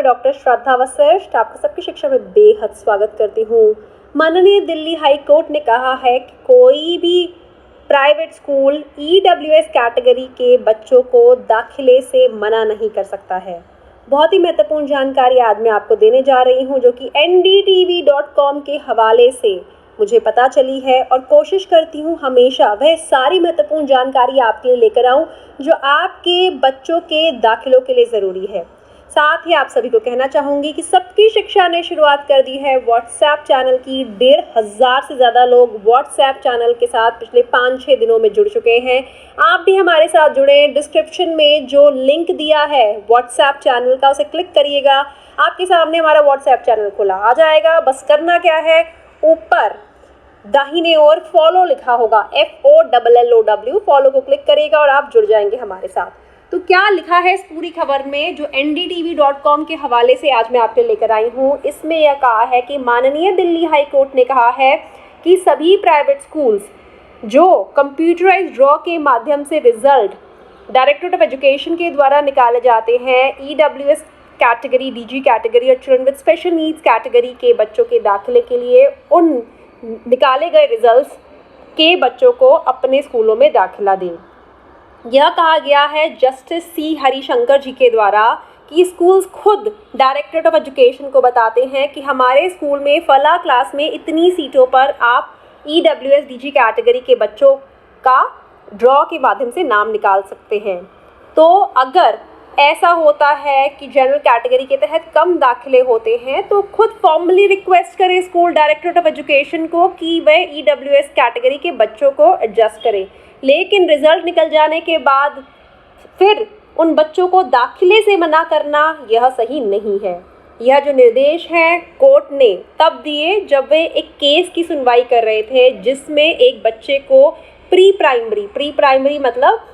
मैं डॉक्टर श्रद्धा वशिष्ठ आपका सबकी शिक्षा में बेहद स्वागत करती हूँ। माननीय दिल्ली हाई कोर्ट ने कहा है कि कोई भी प्राइवेट स्कूल EWS कैटेगरी के बच्चों को दाखिले से मना नहीं कर सकता है। बहुत ही महत्वपूर्ण जानकारी आज मैं आपको देने जा रही हूँ, जो कि ndtv.com के हवाले से मुझे पता चली है, और कोशिश करती हूँ हमेशा वह सारी महत्वपूर्ण जानकारी आपके लिए लेकर आऊँ जो आपके बच्चों के दाखिलों के लिए ज़रूरी है। साथ ही आप सभी को कहना चाहूँगी कि सबकी शिक्षा ने शुरुआत कर दी है व्हाट्सएप चैनल की। 1500 से ज़्यादा लोग व्हाट्सएप चैनल के साथ पिछले 5-6 दिनों में जुड़ चुके हैं। आप भी हमारे साथ जुड़े। डिस्क्रिप्शन में जो लिंक दिया है व्हाट्सएप चैनल का, उसे क्लिक करिएगा। आपके सामने हमारा व्हाट्सएप चैनल खुला आ जाएगा। बस करना क्या है, ऊपर दाहिने ओर फॉलो लिखा होगा, FOLLOW, फॉलो को क्लिक करिएगा और आप जुड़ जाएंगे हमारे साथ। तो क्या लिखा है इस पूरी खबर में जो ndtv.com के हवाले से आज मैं आपके लेकर आई हूँ, इसमें यह कहा है कि माननीय दिल्ली हाई कोर्ट ने कहा है कि सभी प्राइवेट स्कूल्स जो कंप्यूटराइज्ड ड्रॉ के माध्यम से रिजल्ट डायरेक्टरेट ऑफ एजुकेशन के द्वारा निकाले जाते हैं, EWS कैटेगरी, DG कैटेगरी और children with special needs category के बच्चों के दाखिले के लिए उन निकाले गए रिजल्ट्स के बच्चों को अपने स्कूलों में दाखिला दें। यह कहा गया है जस्टिस C हरिशंकर जी के द्वारा कि स्कूल्स खुद डायरेक्टरेट ऑफ एजुकेशन को बताते हैं कि हमारे स्कूल में फला क्लास में इतनी सीटों पर आप EWS DG कैटेगरी के बच्चों का ड्रॉ के माध्यम से नाम निकाल सकते हैं। तो अगर ऐसा होता है कि जनरल कैटेगरी के तहत कम दाखिले होते हैं तो खुद फॉर्मली रिक्वेस्ट करें स्कूल डायरेक्टरेट ऑफ एजुकेशन को कि वह EWS कैटेगरी के बच्चों को एडजस्ट करें। लेकिन रिजल्ट निकल जाने के बाद फिर उन बच्चों को दाखिले से मना करना यह सही नहीं है। यह जो निर्देश हैं कोर्ट ने तब दिए जब वे एक केस की सुनवाई कर रहे थे, जिसमें एक बच्चे को प्री प्राइमरी मतलब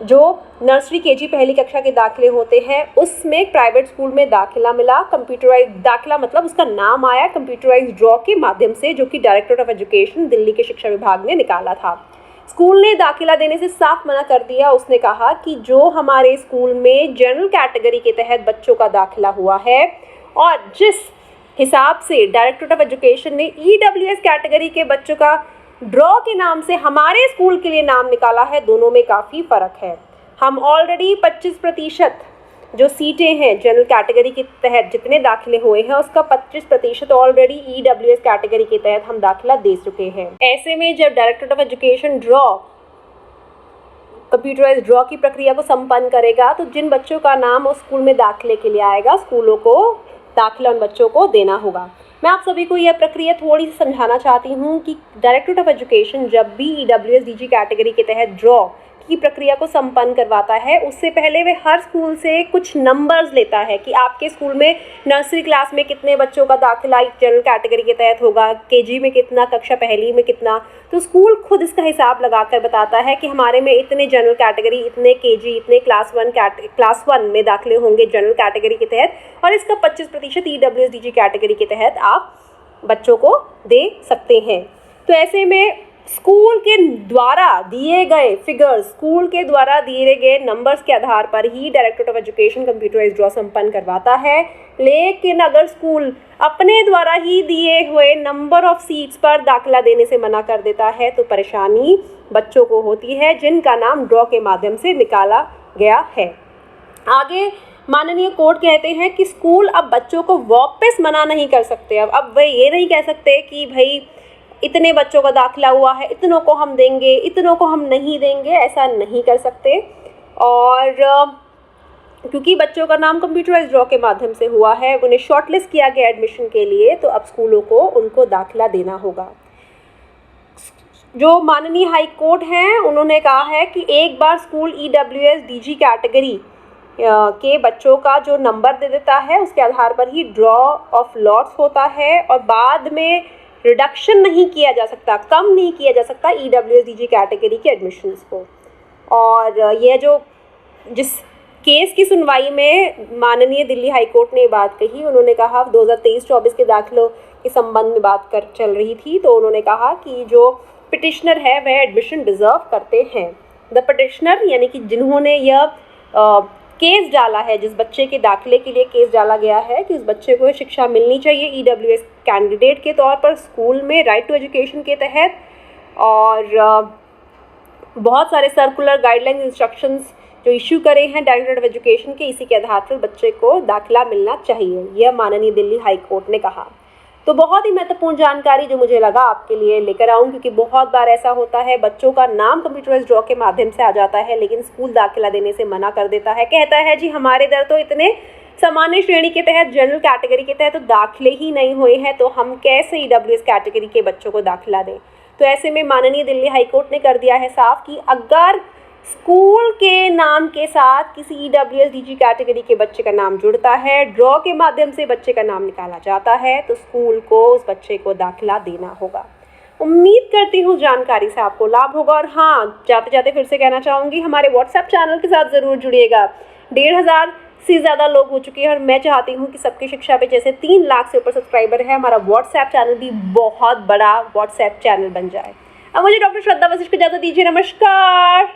जो नर्सरी KG पहली कक्षा के दाखिले होते हैं, उसमें प्राइवेट स्कूल में दाखिला मिला। कंप्यूटराइज दाखिला मतलब उसका नाम आया कंप्यूटराइज ड्रॉ के माध्यम से, जो कि डायरेक्टरेट ऑफ एजुकेशन दिल्ली के शिक्षा विभाग ने निकाला था। स्कूल ने दाखिला देने से साफ मना कर दिया। उसने कहा कि जो हमारे स्कूल में जनरल कैटेगरी के तहत बच्चों का दाखिला हुआ है और जिस हिसाब से डायरेक्टरेट ऑफ एजुकेशन ने EWS कैटेगरी के बच्चों का ड्रॉ के नाम से हमारे स्कूल के लिए नाम निकाला है, दोनों में काफ़ी फ़र्क है। हम ऑलरेडी 25% जो सीटें हैं जनरल कैटेगरी के तहत जितने दाखिले हुए हैं, उसका 25% ऑलरेडी EWS कैटेगरी के तहत हम दाखिला दे चुके हैं। ऐसे में जब directorate of education computerized draw की प्रक्रिया को संपन्न करेगा, तो जिन बच्चों का नाम उस स्कूल में दाखिले के लिए आएगा, स्कूलों को दाखिला उन बच्चों को देना होगा। मैं आप सभी को यह प्रक्रिया थोड़ी सी समझाना चाहती हूँ कि डायरेक्टरेट ऑफ एजुकेशन जब भी EWS DG कैटेगरी के तहत ड्रॉ की प्रक्रिया को संपन्न करवाता है, उससे पहले वे हर स्कूल से कुछ नंबर्स लेता है कि आपके स्कूल में नर्सरी क्लास में कितने बच्चों का दाखिला जनरल कैटेगरी के तहत होगा, KG में कितना, कक्षा पहली में कितना। तो स्कूल खुद इसका हिसाब लगाकर बताता है कि हमारे में इतने जनरल कैटेगरी, इतने KG, इतने क्लास 1 में दाखिले होंगे जनरल कैटेगरी के तहत, और इसका 25% EWS DG कैटेगरी के तहत आप बच्चों को दे सकते हैं। तो ऐसे में स्कूल के द्वारा दिए गए फिगर्स, स्कूल के द्वारा दिए गए नंबर्स के आधार पर ही directorate of education computerized draw संपन्न करवाता है। लेकिन अगर स्कूल अपने द्वारा ही दिए हुए नंबर ऑफ सीट्स पर दाखिला देने से मना कर देता है, तो परेशानी बच्चों को होती है जिनका नाम ड्रॉ के माध्यम से निकाला गया है। आगे माननीय कोर्ट कहते हैं कि स्कूल अब बच्चों को वापस मना नहीं कर सकते। अब वे ये नहीं कह सकते कि भाई इतने बच्चों का दाखिला हुआ है, इतनों को हम देंगे, इतनों को हम नहीं देंगे, ऐसा नहीं कर सकते। और क्योंकि बच्चों का नाम कंप्यूटराइज्ड ड्रॉ के माध्यम से हुआ है, उन्हें शॉर्टलिस्ट किया गया एडमिशन के लिए, तो अब स्कूलों को उनको दाखिला देना होगा। जो माननीय हाई कोर्ट हैं, उन्होंने कहा है कि एक बार स्कूल EWS DG कैटेगरी के बच्चों का जो नंबर दे देता है, उसके आधार पर ही ड्रॉ ऑफ लॉट्स होता है और बाद में रिडक्शन नहीं किया जा सकता, कम नहीं किया जा सकता EWS DG कैटेगरी के एडमिशन्स को। और यह जो जिस केस की सुनवाई में माननीय दिल्ली हाई कोर्ट ने बात कही, उन्होंने कहा 2023-24 के दाखिलों के संबंध में बात चल रही थी, तो उन्होंने कहा कि जो पिटिशनर है वह एडमिशन डिज़र्व करते हैं। द पिटिशनर यानी कि जिन्होंने यह केस डाला है, जिस बच्चे के दाखिले के लिए केस डाला गया है कि उस बच्चे को शिक्षा मिलनी चाहिए ईडब्ल्यूएस कैंडिडेट के तौर पर स्कूल में राइट टू एजुकेशन के तहत। और बहुत सारे सर्कुलर गाइडलाइंस इंस्ट्रक्शंस जो इशू करे हैं डायरेक्टर ऑफ एजुकेशन के, इसी के आधार पर बच्चे को दाखिला मिलना चाहिए, यह माननीय दिल्ली हाई कोर्ट ने कहा। तो बहुत ही महत्वपूर्ण जानकारी जो मुझे लगा आपके लिए लेकर आऊँ, क्योंकि बहुत बार ऐसा होता है बच्चों का नाम कंप्यूटराइज्ड ड्रॉ के माध्यम से आ जाता है लेकिन स्कूल दाखिला देने से मना कर देता है, कहता है जी हमारे इधर तो इतने सामान्य श्रेणी के तहत, जनरल कैटेगरी के तहत तो दाखिले ही नहीं हुए हैं, तो हम कैसे ईडब्ल्यूएस कैटेगरी के बच्चों को दाखिला दें। तो ऐसे में माननीय दिल्ली हाई कोर्ट ने कर दिया है साफ कि अगर स्कूल के नाम के साथ किसी ईडब्ल्यूएस डीजी कैटेगरी के बच्चे का नाम जुड़ता है, ड्रॉ के माध्यम से बच्चे का नाम निकाला जाता है, तो स्कूल को उस बच्चे को दाखिला देना होगा। उम्मीद करती हूँ जानकारी से आपको लाभ होगा। और हाँ, जाते जाते फिर से कहना चाहूँगी, हमारे व्हाट्सएप चैनल के साथ ज़रूर जुड़िएगा। 1500 से ज़्यादा लोग हो चुके हैं और मैं चाहती हूँ कि सबकी शिक्षा पे जैसे 3 लाख से ऊपर सब्सक्राइबर है, हमारा व्हाट्सएप चैनल भी बहुत बड़ा व्हाट्सएप चैनल बन जाए। अब मुझे डॉक्टर श्रद्धा वशिष्ठ को इजाज़त दीजिए। नमस्कार।